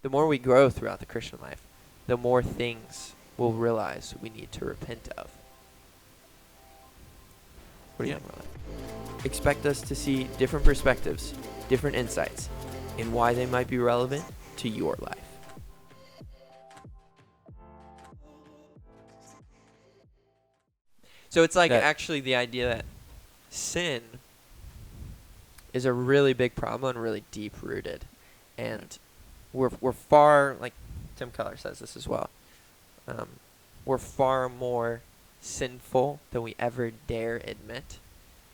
the more we grow throughout the Christian life, the more things we'll realize we need to repent of. What do you Yeah. think about that? Expect us to see different perspectives, different insights, and why they might be relevant to your life. So it's like That- actually the idea that sin is a really big problem and really deep rooted, and we're far, like Tim Keller says this as well. We're far more sinful than we ever dare admit,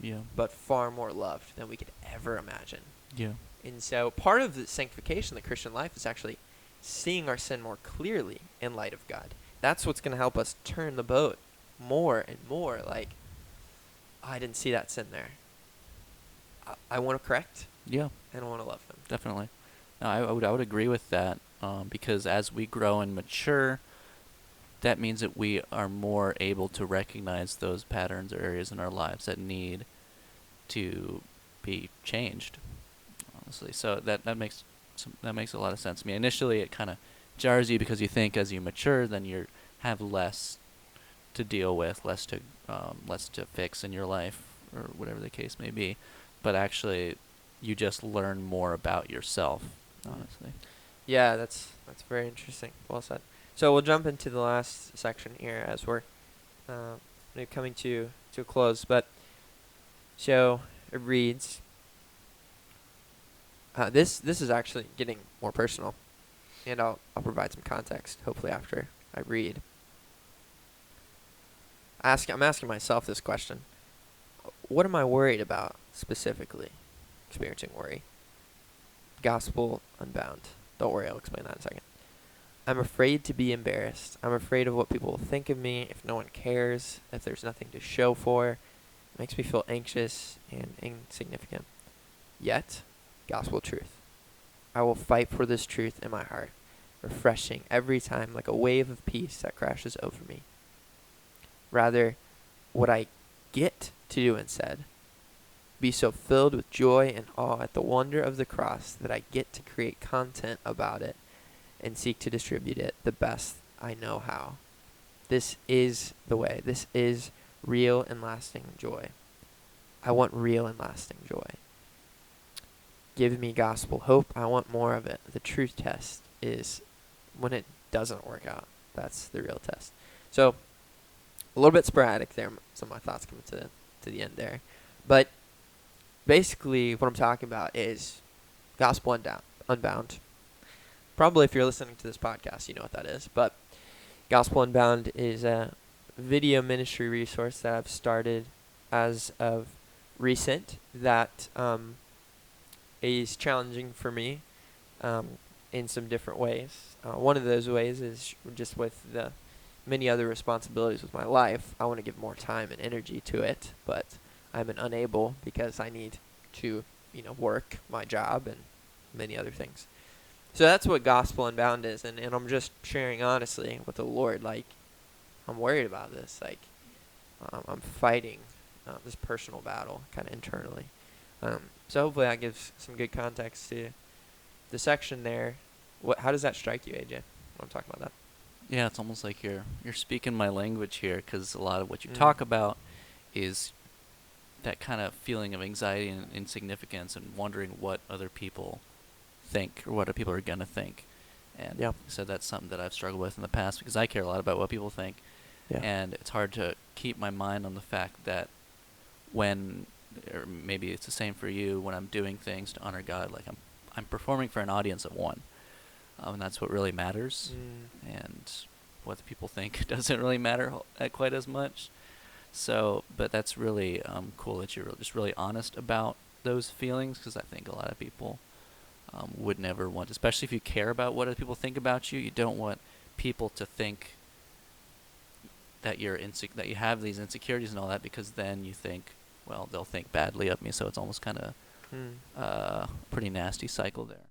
Yeah. but far more loved than we could ever imagine. Yeah. And so part of the sanctification of the Christian life is actually seeing our sin more clearly in light of God. That's what's going to help us turn the boat more and more. Like, I didn't see that sin there. I want to correct, Yeah. and I want to love them. Definitely. No, I would agree with that, because as we grow and mature, that means that we are more able to recognize those patterns or areas in our lives that need to be changed. Honestly, so that makes a lot of sense to me. Initially, it kind of jars you because you think as you mature, then you have less to deal with, less to fix in your life, or whatever the case may be. But actually, you just learn more about yourself. Honestly. Yeah, that's very interesting. Well said. So we'll jump into the last section here as we're coming to a close. But so it reads. This is actually getting more personal, and I'll provide some context hopefully after I read. I'm asking myself this question: what am I worried about specifically? Experiencing worry. Gospel unbound. Don't worry, I'll explain that in a second. I'm afraid to be embarrassed. I'm afraid of what people will think of me if no one cares, if there's nothing to show for. It makes me feel anxious and insignificant. Yet, gospel truth. I will fight for this truth in my heart, refreshing every time like a wave of peace that crashes over me. Rather, what I get to do instead, be so filled with joy and awe at the wonder of the cross that I get to create content about it and seek to distribute it the best I know how. This is the way. This is real and lasting joy. I want real and lasting joy. Give me gospel hope. I want more of it. The truth test is when it doesn't work out. That's the real test. So, a little bit sporadic there. Some of my thoughts coming to the end there. But basically, what I'm talking about is gospel unbound. Probably if you're listening to this podcast, you know what that is. But Gospel Unbound is a video ministry resource that I've started as of recent that is challenging for me in some different ways. One of those ways is just with the many other responsibilities with my life. I want to give more time and energy to it, but I'm unable because I need to, work my job and many other things. So that's what Gospel Unbound is, and I'm just sharing honestly with the Lord, like, I'm worried about this. Like, I'm fighting this personal battle kind of internally. So hopefully that gives some good context to the section there. How does that strike you, AJ, when I'm talking about that? Yeah, it's almost like you're speaking my language here, because a lot of what you talk about is that kind of feeling of anxiety and insignificance and wondering what other people think or what other people are going to think. And so that's something that I've struggled with in the past because I care a lot about what people think. Yeah. And it's hard to keep my mind on the fact that when, or maybe it's the same for you, when I'm doing things to honor God, like I'm performing for an audience of one. And that's what really matters. And what the people think doesn't really matter quite as much. So, but that's really cool that you're just really honest about those feelings, because I think a lot of people would never want, especially if you care about what other people think about you, you don't want people to think that that you have these insecurities and all that, because then you think, well, they'll think badly of me. So it's almost kind of a pretty nasty cycle there.